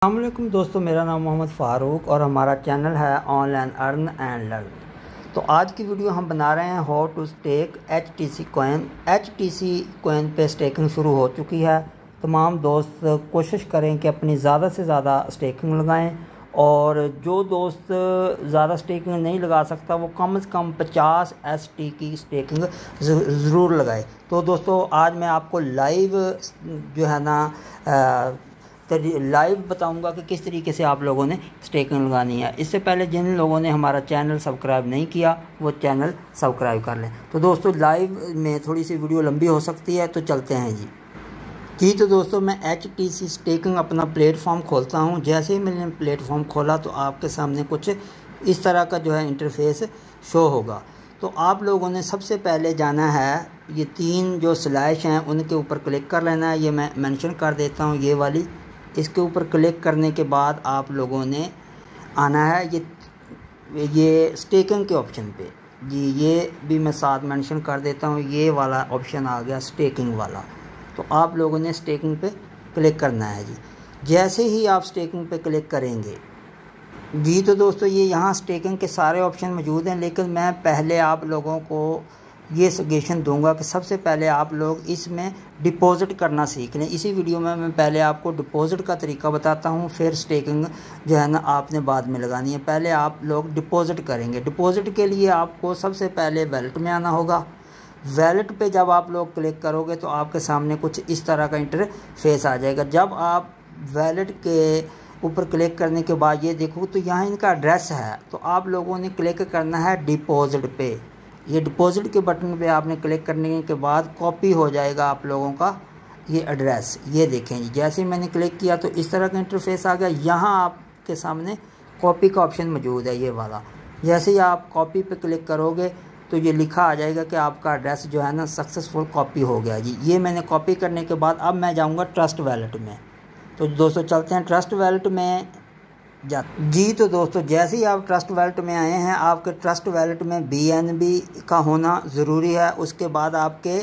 अस्सलाम वालेकुम दोस्तों, मेरा नाम मोहम्मद फ़ारूक और हमारा चैनल है ऑनलाइन अर्न एंड लर्न। तो आज की वीडियो हम बना रहे हैं how to stake HTC coin. HTC coin पे स्टेकिंग शुरू हो चुकी है। तमाम दोस्त कोशिश करें कि अपनी ज़्यादा से ज़्यादा स्टेकिंग लगाएं, और जो दोस्त ज़्यादा स्टेकिंग नहीं लगा सकता वो कम से कम 50 ST की स्टेकिंग ज़रूर लगाए। तो दोस्तों आज मैं आपको लाइव जो है ना लाइव बताऊंगा कि किस तरीके से आप लोगों ने स्टेकिंग लगानी है। इससे पहले जिन लोगों ने हमारा चैनल सब्सक्राइब नहीं किया वो चैनल सब्सक्राइब कर लें। तो दोस्तों लाइव में थोड़ी सी वीडियो लंबी हो सकती है, तो चलते हैं जी। तो दोस्तों मैं HTC स्टेकिंग अपना प्लेटफॉर्म खोलता हूं। जैसे ही मैंने प्लेटफॉर्म खोला तो आपके सामने कुछ इस तरह का जो है इंटरफेस शो होगा। तो आप लोगों ने सबसे पहले जाना है, ये 3 जो स्लैश हैं उनके ऊपर क्लिक कर लेना है। ये मैं मेंशन कर देता हूं, ये वाली। इसके ऊपर क्लिक करने के बाद आप लोगों ने आना है ये स्टेकिंग के ऑप्शन पे जी। ये भी मैं साथ मेंशन कर देता हूँ, ये वाला ऑप्शन आ गया स्टेकिंग वाला। तो आप लोगों ने स्टेकिंग पे क्लिक करना है जी। जैसे ही आप स्टेकिंग पे क्लिक करेंगे जी, तो दोस्तों ये यहाँ स्टेकिंग के सारे ऑप्शन मौजूद हैं, लेकिन मैं पहले आप लोगों को ये सजेशन दूंगा कि सबसे पहले आप लोग इसमें डिपॉज़िट करना सीख लें। इसी वीडियो में मैं पहले आपको डिपॉज़िट का तरीका बताता हूँ, फिर स्टेकिंग जो है ना आपने बाद में लगानी है। पहले आप लोग डिपॉज़िट करेंगे। डिपॉज़िट के लिए आपको सबसे पहले वैलेट में आना होगा। वैलेट पे जब आप लोग क्लिक करोगे तो आपके सामने कुछ इस तरह का इंटरफेस आ जाएगा। जब आप वैलेट के ऊपर क्लिक करने के बाद ये देखो तो यहाँ इनका एड्रेस है, तो आप लोगों ने क्लिक करना है डिपॉज़िट पे। ये डिपॉज़िट के बटन पे आपने क्लिक करने के बाद कॉपी हो जाएगा आप लोगों का ये एड्रेस। ये देखें जी, जैसे ही मैंने क्लिक किया तो इस तरह का इंटरफेस आ गया। यहाँ आपके सामने कॉपी का ऑप्शन मौजूद है, ये वाला। जैसे ही आप कॉपी पे क्लिक करोगे तो ये लिखा आ जाएगा कि आपका एड्रेस जो है ना सक्सेसफुल कॉपी हो गया जी। ये मैंने कॉपी करने के बाद अब मैं जाऊँगा ट्रस्ट वैलेट में। तो दोस्तों चलते हैं ट्रस्ट वैलेट में जी। तो दोस्तों जैसे ही आप ट्रस्ट वैलेट में आए हैं, आपके ट्रस्ट वैलेट में BNB का होना ज़रूरी है। उसके बाद आपके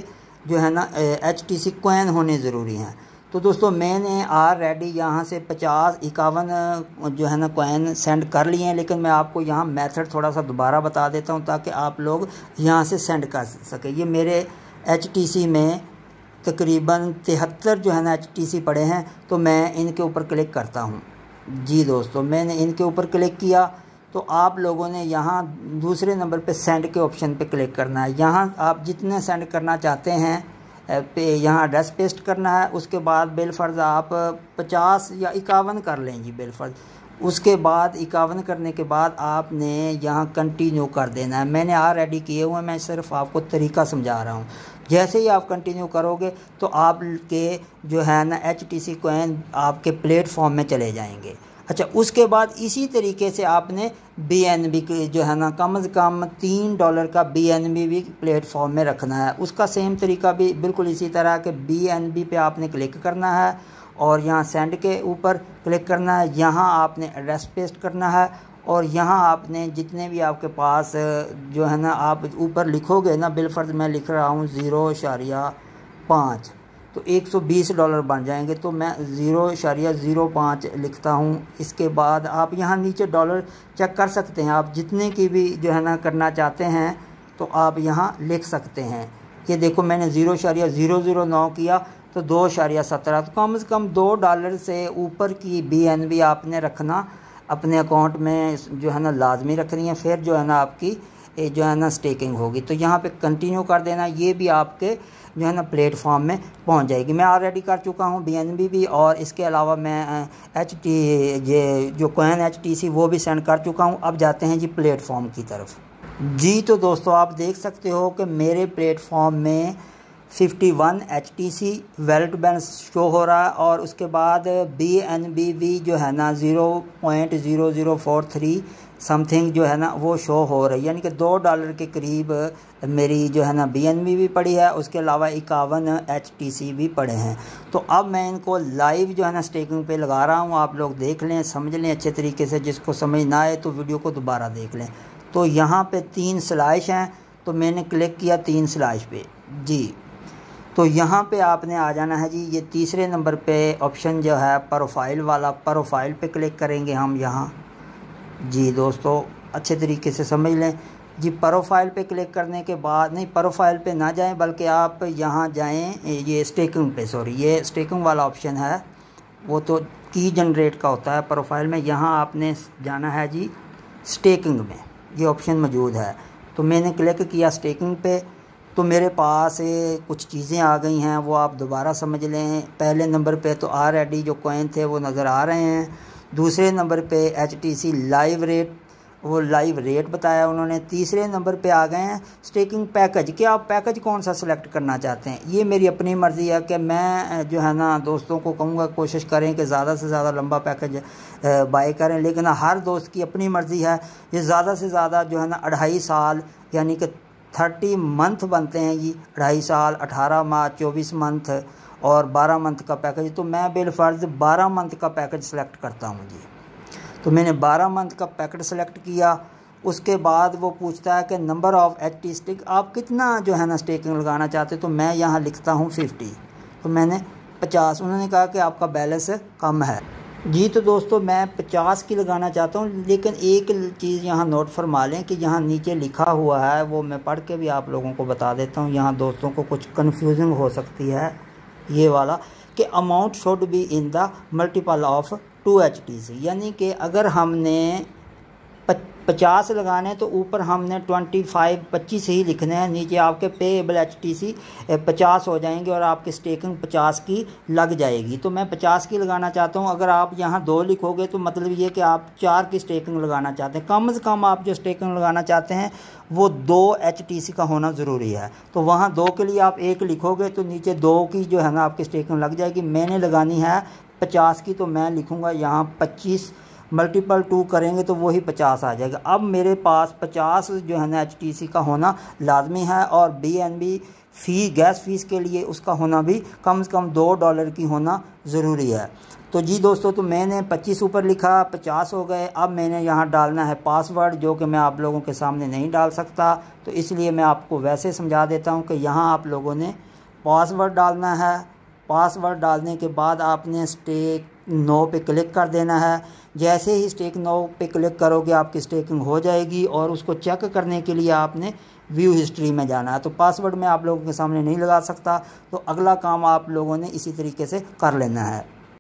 जो है ना HTC कॉइन होने ज़रूरी हैं। तो दोस्तों मैंने ऑलरेडी यहाँ से 51 जो है ना कॉइन सेंड कर लिए हैं, लेकिन मैं आपको यहाँ मेथड थोड़ा सा दोबारा बता देता हूँ ताकि आप लोग यहाँ से सेंड कर सकें। ये मेरे HTC में तकरीबन 73 जो है ना HTC पड़े हैं, तो मैं इनके ऊपर क्लिक करता हूँ जी। दोस्तों मैंने इनके ऊपर क्लिक किया तो आप लोगों ने यहाँ दूसरे नंबर पे सेंड के ऑप्शन पे क्लिक करना है। यहाँ आप जितने सेंड करना चाहते हैं पे यहाँ एड्रेस पेस्ट करना है। उसके बाद बिलफर्ज आप 50 या 51 कर लें जी बिलफर्ज। उसके बाद 51 करने के बाद आपने यहाँ कंटिन्यू कर देना है। मैंने ऑलरेडी किए हुए हैं, मैं सिर्फ आपको तरीका समझा रहा हूँ। जैसे ही आप कंटिन्यू करोगे तो आपके जो है ना HTC कॉइन आपके प्लेटफॉर्म में चले जाएंगे। अच्छा, उसके बाद इसी तरीके से आपने BNB जो है ना कम से कम $3 का BNB भी प्लेटफॉर्म में रखना है। उसका सेम तरीका भी बिल्कुल इसी तरह के BNB पे आपने क्लिक करना है और यहाँ सेंड के ऊपर क्लिक करना है। यहाँ आपने एड्रेस पेस्ट करना है और यहाँ आपने जितने भी आपके पास जो है ना आप ऊपर लिखोगे ना, बिलफर्ज मैं लिख रहा हूँ 0.5, तो $120 बन जाएंगे। तो मैं 0.05 लिखता हूँ। इसके बाद आप यहाँ नीचे डॉलर चेक कर सकते हैं। आप जितने की भी जो है ना करना चाहते हैं तो आप यहाँ लिख सकते हैं। ये देखो मैंने 0.009 किया तो 2.17, तो कम से कम $2 से ऊपर की BNB आपने रखना अपने अकाउंट में जो है ना लाजमी रखनी है। फिर जो है ना आपकी जो है ना स्टेकिंग होगी। तो यहाँ पे कंटिन्यू कर देना। ये भी आपके जो है ना प्लेटफॉर्म में पहुँच जाएगी। मैं ऑलरेडी कर चुका हूँ BNB भी, और इसके अलावा मैं जो कॉइन HTC वो भी सेंड कर चुका हूँ। अब जाते हैं जी प्लेटफॉर्म की तरफ जी। तो दोस्तों आप देख सकते हो कि मेरे प्लेटफॉर्म में 51 HTC वैलेट बैलेंस शो हो रहा है, और उसके बाद BNB भी जो है ना 0.0043 समथिंग जो है ना वो शो हो रही है, यानी कि $2 के करीब मेरी जो है ना BNB भी पड़ी है। उसके अलावा 51 HTC भी पड़े हैं। तो अब मैं इनको लाइव जो है ना स्टेकिंग पे लगा रहा हूँ। आप लोग देख लें, समझ लें अच्छे तरीके से। जिसको समझ ना आए तो वीडियो को दोबारा देख लें। तो यहाँ पे 3 स्लैश हैं, तो मैंने क्लिक किया 3 स्लैश पे जी। तो यहाँ पे आपने आ जाना है जी, ये तीसरे नंबर पे ऑप्शन जो है प्रोफाइल वाला, प्रोफाइल पे क्लिक करेंगे हम यहाँ। जी दोस्तों अच्छे तरीके से समझ लें जी। प्रोफाइल पे क्लिक करने के बाद, नहीं प्रोफाइल पे ना जाएं बल्कि आप यहाँ जाएं, ये स्टेकिंग पे, सॉरी ये स्टेकिंग वाला ऑप्शन है, वो तो की जनरेट का होता है प्रोफाइल में। यहाँ आपने जाना है जी स्टेकिंग में, ये ऑप्शन मौजूद है। तो मैंने क्लिक किया स्टेकिंग पे, तो मेरे पास कुछ चीज़ें आ गई हैं, वो आप दोबारा समझ लें। पहले नंबर पे तो ऑलरेडी जो कॉइन थे वो नज़र आ रहे हैं। दूसरे नंबर पे HTC लाइव रेट, वो लाइव रेट बताया उन्होंने। तीसरे नंबर पे आ गए हैं स्टेकिंग पैकेज, कि आप पैकेज कौन सा सिलेक्ट करना चाहते हैं। ये मेरी अपनी मर्ज़ी है कि मैं जो है ना दोस्तों को कहूँगा कोशिश करें कि ज़्यादा से ज़्यादा लंबा पैकेज बाय करें, लेकिन हर दोस्त की अपनी मर्ज़ी है। ये ज़्यादा से ज़्यादा जो है ना 2.5 साल यानी कि 30 मंथ बनते हैं जी, 2.5 साल, 18 माह, 24 मंथ और 12 मंथ का पैकेज। तो मैं बिलफर्ज 12 मंथ का पैकेज सेलेक्ट करता हूँ जी। तो मैंने 12 मंथ का पैकेट सेलेक्ट किया। उसके बाद वो पूछता है कि नंबर ऑफ़ HT स्टिक, आप कितना जो है ना स्टेकिंग लगाना चाहते। तो मैं यहाँ लिखता हूँ 50, तो मैंने 50। उन्होंने कहा कि आपका बैलेंस कम है जी। तो दोस्तों मैं 50 की लगाना चाहता हूँ, लेकिन एक चीज़ यहाँ नोट फरमा लें कि यहाँ नीचे लिखा हुआ है, वो मैं पढ़ के भी आप लोगों को बता देता हूँ, यहाँ दोस्तों को कुछ कन्फ्यूजन हो सकती है ये वाला, कि amount should be in the multiple of 2 HTC, यानी कि अगर हमने 50 लगाने तो ऊपर हमने 25 ही लिखने हैं, नीचे आपके पेएबल HTC 50 हो जाएंगे और आपकी स्टेकिंग 50 की लग जाएगी। तो मैं 50 की लगाना चाहता हूं। अगर आप यहां 2 लिखोगे तो मतलब ये कि आप 4 की स्टेकिंग लगाना चाहते हैं। कम से कम आप जो स्टेकिंग लगाना चाहते हैं वो 2 HTC का होना ज़रूरी है। तो वहाँ 2 के लिए आप 1 लिखोगे तो नीचे 2 की जो है ना आपकी स्टेकिंग लग जाएगी। मैंने लगानी है 50 की, तो मैं लिखूँगा यहाँ 25 मल्टीपल 2 करेंगे तो वही 50 आ जाएगा। अब मेरे पास 50 जो है ना HTC का होना लाजमी है, और BNB फ़ी, गैस फीस के लिए उसका होना भी कम से कम $2 की होना ज़रूरी है। तो जी दोस्तों, तो मैंने 25 ऊपर लिखा, 50 हो गए। अब मैंने यहाँ डालना है पासवर्ड, जो कि मैं आप लोगों के सामने नहीं डाल सकता, तो इसलिए मैं आपको वैसे समझा देता हूँ कि यहाँ आप लोगों ने पासवर्ड डालना है। पासवर्ड डालने के बाद आपने स्टेक नो पे क्लिक कर देना है। जैसे ही स्टेक नो पे क्लिक करोगे आपकी स्टेकिंग हो जाएगी, और उसको चेक करने के लिए आपने व्यू हिस्ट्री में जाना है। तो पासवर्ड मैं आप लोगों के सामने नहीं लगा सकता, तो अगला काम आप लोगों ने इसी तरीके से कर लेना है।